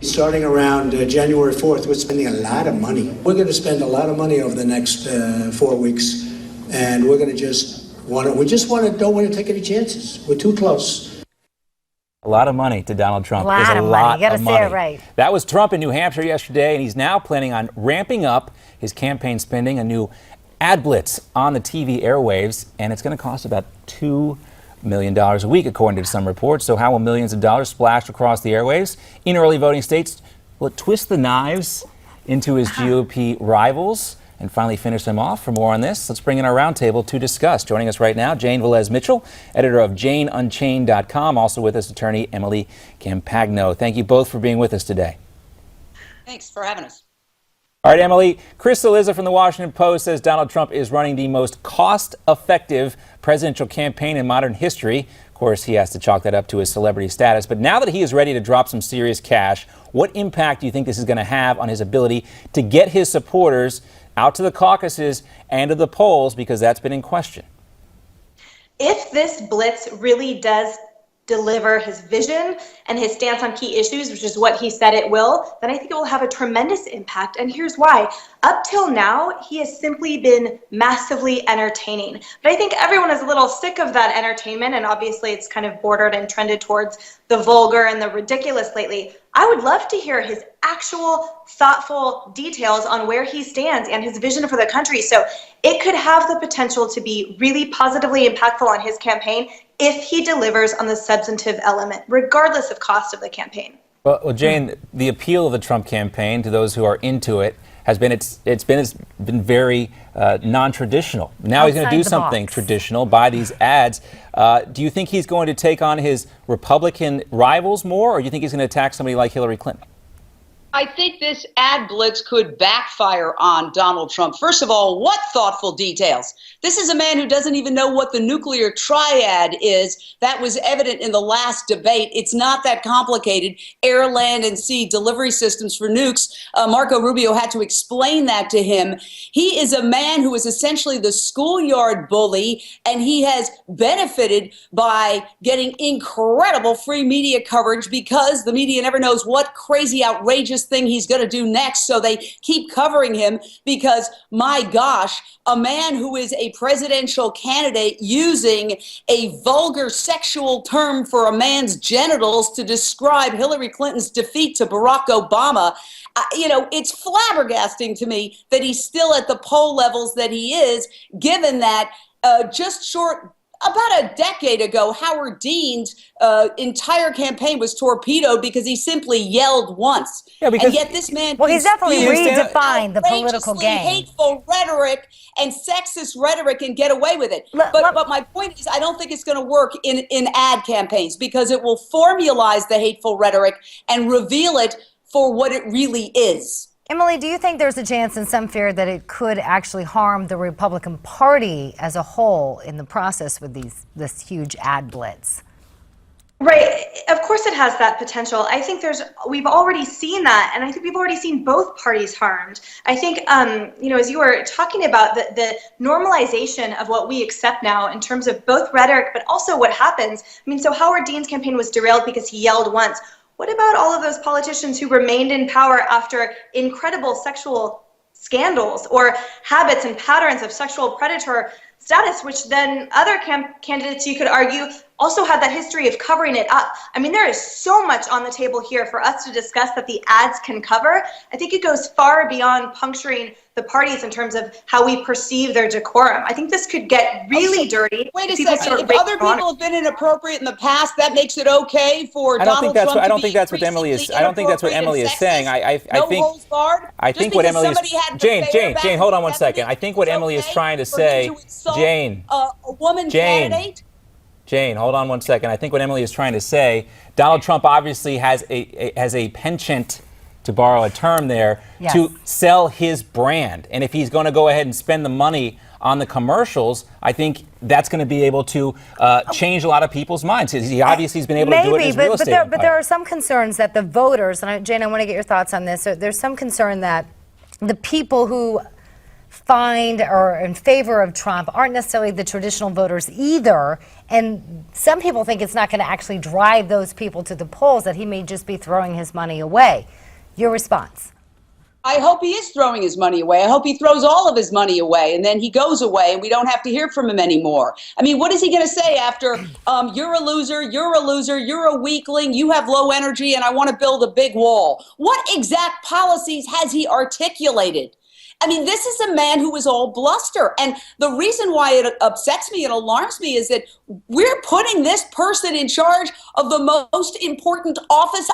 Starting around January 4th, we're spending a lot of money. We're going to spend a lot of money over the next 4 weeks, and we're going to don't want to take any chances. We're too close. A lot of money to Donald Trump. A lot of money. You got to say it right. That was Trump in New Hampshire yesterday, and he's now planning on ramping up his campaign spending, a new ad blitz on the TV airwaves, and it's going to cost about $2 million a week, according to some reports. So how will millions of dollars splash across the airwaves in early voting states? Will it twist the knives into his GOP rivals and finally finish them off? For more on this, let's bring in our roundtable to discuss. Joining us right now, Jane Velez-Mitchell, editor of JaneUnchained.com. Also with us, attorney Emily Compagno. Thank you both for being with us today. Thanks for having us. All right, Emily, Chris Cillizza from the Washington Post says Donald Trump is running the most cost-effective presidential campaign in modern history. Of course, he has to chalk that up to his celebrity status. But now that he is ready to drop some serious cash, what impact do you think this is going to have on his ability to get his supporters out to the caucuses and to the polls, because that's been in question? If this blitz really does deliver his vision and his stance on key issues, which is what he said it will, then I think it will have a tremendous impact. And here's why. Up till now, he has simply been massively entertaining. But I think everyone is a little sick of that entertainment, and obviously it's kind of bordered and trended towards the vulgar and the ridiculous lately. I would love to hear his actual thoughtful details on where he stands and his vision for the country. So it could have the potential to be really positively impactful on his campaign if he delivers on the substantive element, regardless of cost of the campaign. Well, Jane, the appeal of the Trump campaign to those who are into it has been it's been very non-traditional. Now he's going to do something traditional by these ads. Do you think he's going to take on his Republican rivals more, or do you think he's going to attack somebody like Hillary Clinton? I think this ad blitz could backfire on Donald Trump. First of all, what thoughtful details. This is a man who doesn't even know what the nuclear triad is. That was evident in the last debate. It's not that complicated. Air, land, and sea delivery systems for nukes. Marco Rubio had to explain that to him. He is a man who is essentially the schoolyard bully, and he has benefited by getting incredible free media coverage because the media never knows what crazy, outrageous thing he's going to do next, so they keep covering him because, my gosh, a man who is a presidential candidate using a vulgar sexual term for a man's genitals to describe Hillary Clinton's defeat to Barack Obama. It's flabbergasting to me that he's still at the poll levels that he is, given that about a decade ago, Howard Dean's entire campaign was torpedoed because he simply yelled once. Yeah, and yet this man... Well, he's definitely redefined the political game. Hateful rhetoric and sexist rhetoric and get away with it. But my point is, I don't think it's going to work in ad campaigns because it will formalize the hateful rhetoric and reveal it for what it really is. Emily, do you think there's a chance and some fear that it could actually harm the Republican Party as a whole in the process with this huge ad blitz? Right. Of course it has that potential. I think we've already seen that, and I think we've already seen both parties harmed. I think, as you were talking about the normalization of what we accept now in terms of both rhetoric, but also what happens. So Howard Dean's campaign was derailed because he yelled once. What about all of those politicians who remained in power after incredible sexual scandals or habits and patterns of sexual predator status, which then other candidates, you could argue, also had that history of covering it up? There is so much on the table here for us to discuss that the ads can cover. I think it goes far beyond puncturing the parties in terms of how we perceive their decorum. I think this could get really dirty. Wait a second. If other people have been inappropriate in the past, that makes it okay for Donald Trump to be I don't think that's what Emily is saying. I think what Emily is... Jane, hold on one second. I think what Emily is trying to say... Jane. A woman candidate? Jane, hold on one second. I think what Emily is trying to say, Donald Trump obviously has a penchant, to borrow a term there, yes, to sell his brand. And if he's going to go ahead and spend the money on the commercials, I think that's going to be able to change a lot of people's minds. He obviously has been able to do it in his real estate empire. But there are some concerns that the voters, and Jane, I want to get your thoughts on this. There's some concern that the people who find or in favor of Trump aren't necessarily the traditional voters either. And some people think it's not going to actually drive those people to the polls, that he may just be throwing his money away. Your response? I hope he is throwing his money away. I hope he throws all of his money away and then he goes away and we don't have to hear from him anymore. I mean, what is he going to say after, you're a loser, you're a weakling, you have low energy, and I want to build a big wall? What exact policies has he articulated? I mean, this is a man who is all bluster. And the reason why it upsets me and alarms me is that we're putting this person in charge of the most important office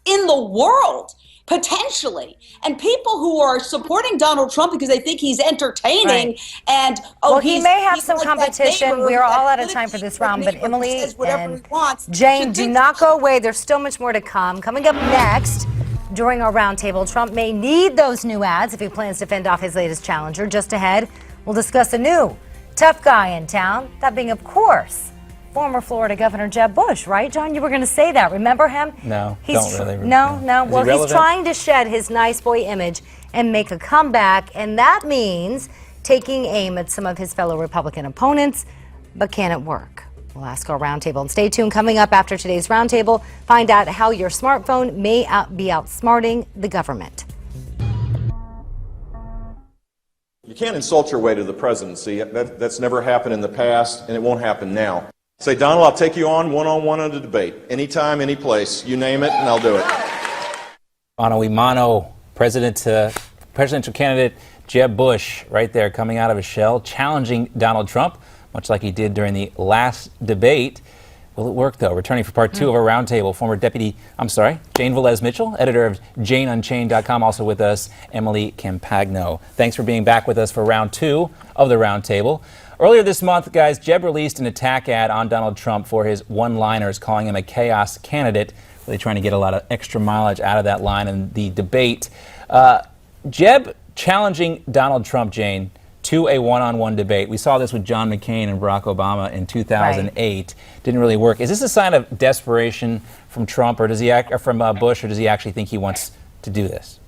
in the world, potentially. And people who are supporting Donald Trump because they think he's entertaining, Right. and well, he may have some like competition. We're all out of time for this round, but Emily and Jane, do not go away. There's still much more to come. Coming up next, during our roundtable, Trump may need those new ads if he plans to fend off his latest challenger. Just ahead, we'll discuss a new tough guy in town, that being, of course, former Florida Governor Jeb Bush, right, John? You were going to say that. Remember him? No, don't really. No. Well, he's trying to shed his nice boy image and make a comeback, and that means taking aim at some of his fellow Republican opponents. But can it work? We'll ask our roundtable. And stay tuned. Coming up after today's roundtable, find out how your smartphone may be outsmarting the government. You can't insult your way to the presidency. That's never happened in the past, and it won't happen now. Say, Donald, I'll take you on one-on-one in a debate. Anytime, any place. You name it, and I'll do it. Mano y mano, presidential candidate Jeb Bush right there coming out of his shell, challenging Donald Trump, much like he did during the last debate. Will it work, though? Returning for part two of our roundtable, Jane Velez-Mitchell, editor of JaneUnchained.com, also with us, Emily Compagno. Thanks for being back with us for round two of the roundtable. Earlier this month, guys, Jeb released an attack ad on Donald Trump for his one-liners, calling him a chaos candidate, really trying to get a lot of extra mileage out of that line in the debate. Jeb challenging Donald Trump, Jane, to a one-on-one debate. We saw this with John McCain and Barack Obama in 2008. Right. Didn't really work. Is this a sign of desperation from Trump, or does he from Bush, or does he actually think he wants to do this?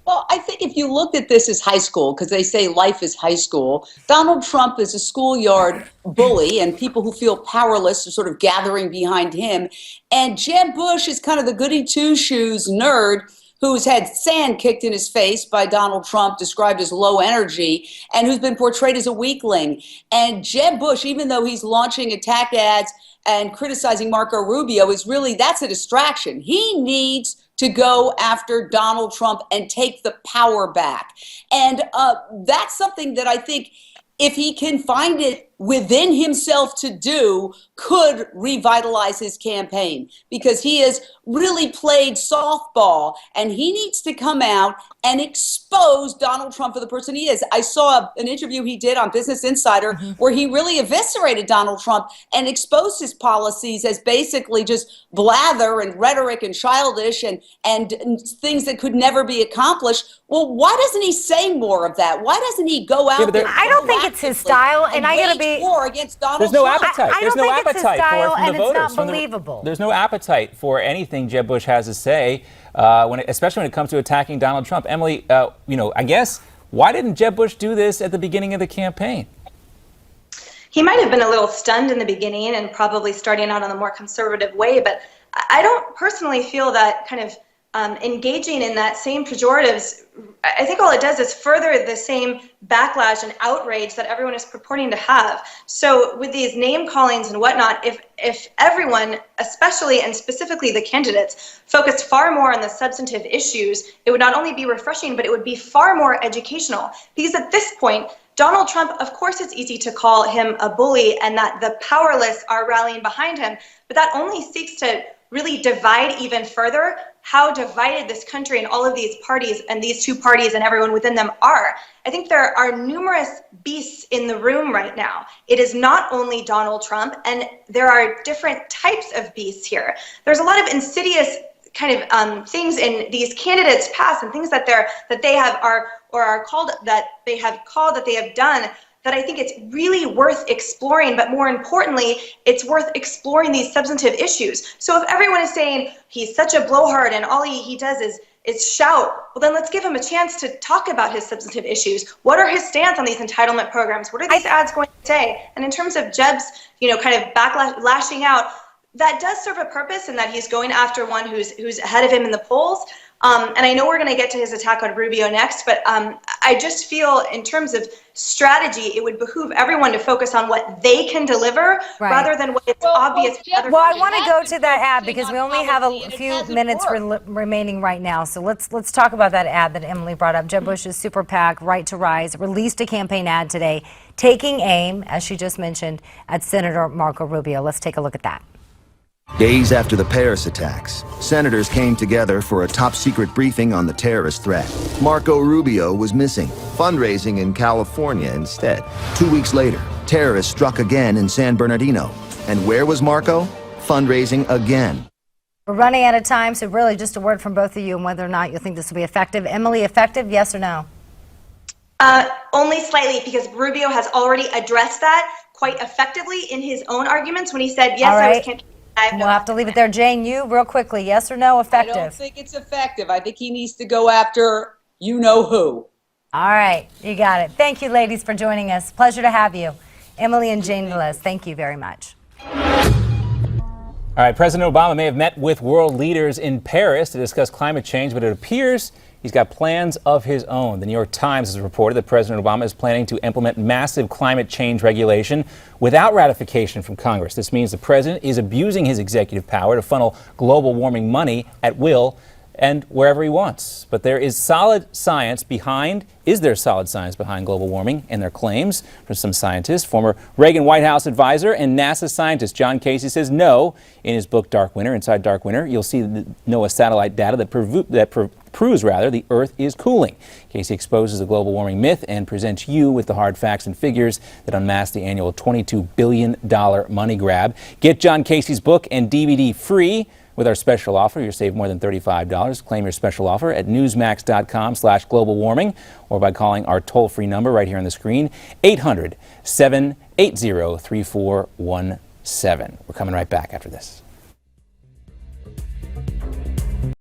Well, I think if you looked at this as high school, because they say life is high school, Donald Trump is a schoolyard bully, and people who feel powerless are sort of gathering behind him. And Jeb Bush is kind of the goody two-shoes nerd who's had sand kicked in his face by Donald Trump, described as low energy, and who's been portrayed as a weakling. And Jeb Bush, even though he's launching attack ads and criticizing Marco Rubio, that's a distraction. He needs to go after Donald Trump and take the power back. And that's something that I think, if he can find it within himself to do, could revitalize his campaign, because he has really played softball, and he needs to come out and expose Donald Trump for the person he is. I saw an interview he did on Business Insider where he really eviscerated Donald Trump and exposed his policies as basically just blather and rhetoric and childish and things that could never be accomplished. Well, why doesn't he say more of that? Why doesn't he go out there? I don't think it's his style, and I gotta be. War against Donald There's no Trump. appetite. I don't think it's his style, for it from the voters. It's not believable. There's no appetite for anything Jeb Bush has to say, especially when it comes to attacking Donald Trump. Emily, I guess, why didn't Jeb Bush do this at the beginning of the campaign? He might have been a little stunned in the beginning and probably starting out on a more conservative way, but I don't personally feel that kind of engaging in that same pejoratives, I think all it does is further the same backlash and outrage that everyone is purporting to have. So with these name callings and whatnot, if everyone, especially and specifically the candidates, focused far more on the substantive issues, it would not only be refreshing, but it would be far more educational. Because at this point, Donald Trump, of course it's easy to call him a bully and that the powerless are rallying behind him, but that only seeks to really divide even further how divided this country and all of these parties and these two parties and everyone within them are. I think there are numerous beasts in the room right now. It is not only Donald Trump, and there are different types of beasts here. There's a lot of insidious kind of things in these candidates' past and things that they have called that they have done that I think it's really worth exploring, but more importantly, it's worth exploring these substantive issues. So if everyone is saying he's such a blowhard and all he does shout. Well, then let's give him a chance to talk about his substantive issues. What are his stance on these entitlement programs? What are these ads going to say? And in terms of Jeb's, kind of lashing out, that does serve a purpose in that he's going after one who's ahead of him in the polls. And I know we're going to get to his attack on Rubio next, but I just feel in terms of strategy, it would behoove everyone to focus on what they can deliver rather than what it's obvious. Well, I want to go to that ad because we only have a few minutes remaining right now. So let's talk about that ad that Emily brought up. Jeb Bush's super PAC, Right to Rise, released a campaign ad today taking aim, as she just mentioned, at Senator Marco Rubio. Let's take a look at that. Days after the Paris attacks, senators came together for a top-secret briefing on the terrorist threat. Marco Rubio was missing, fundraising in California instead. 2 weeks later, terrorists struck again in San Bernardino. And where was Marco? Fundraising again. We're running out of time, so really just a word from both of you on whether or not you think this will be effective. Emily, effective, yes or no? Only slightly, because Rubio has already addressed that quite effectively in his own arguments when he said, yes, I was campaigning. We'll have to leave it there. Jane, you, real quickly, yes or no, effective? I don't think it's effective. I think he needs to go after you-know-who. All right, you got it. Thank you, ladies, for joining us. Pleasure to have you. Emily and Jane Velez, thank you very much. All right, President Obama may have met with world leaders in Paris to discuss climate change, but it appears he's got plans of his own. The New York Times has reported that President Obama is planning to implement massive climate change regulation without ratification from Congress. This means the president is abusing his executive power to funnel global warming money at will and wherever he wants. But there is solid science behind global warming and their claims from some scientists? Former Reagan White House advisor and NASA scientist John Casey says no. In his book Dark Winter, Inside Dark Winter, you'll see the NOAA satellite data that proves the Earth is cooling. Casey exposes the global warming myth and presents you with the hard facts and figures that unmask the annual $22 billion money grab. Get John Casey's book and DVD free with our special offer. You'll save more than $35. Claim your special offer at newsmax.com/global warming or by calling our toll-free number right here on the screen, 800-780-3417. We're coming right back after this.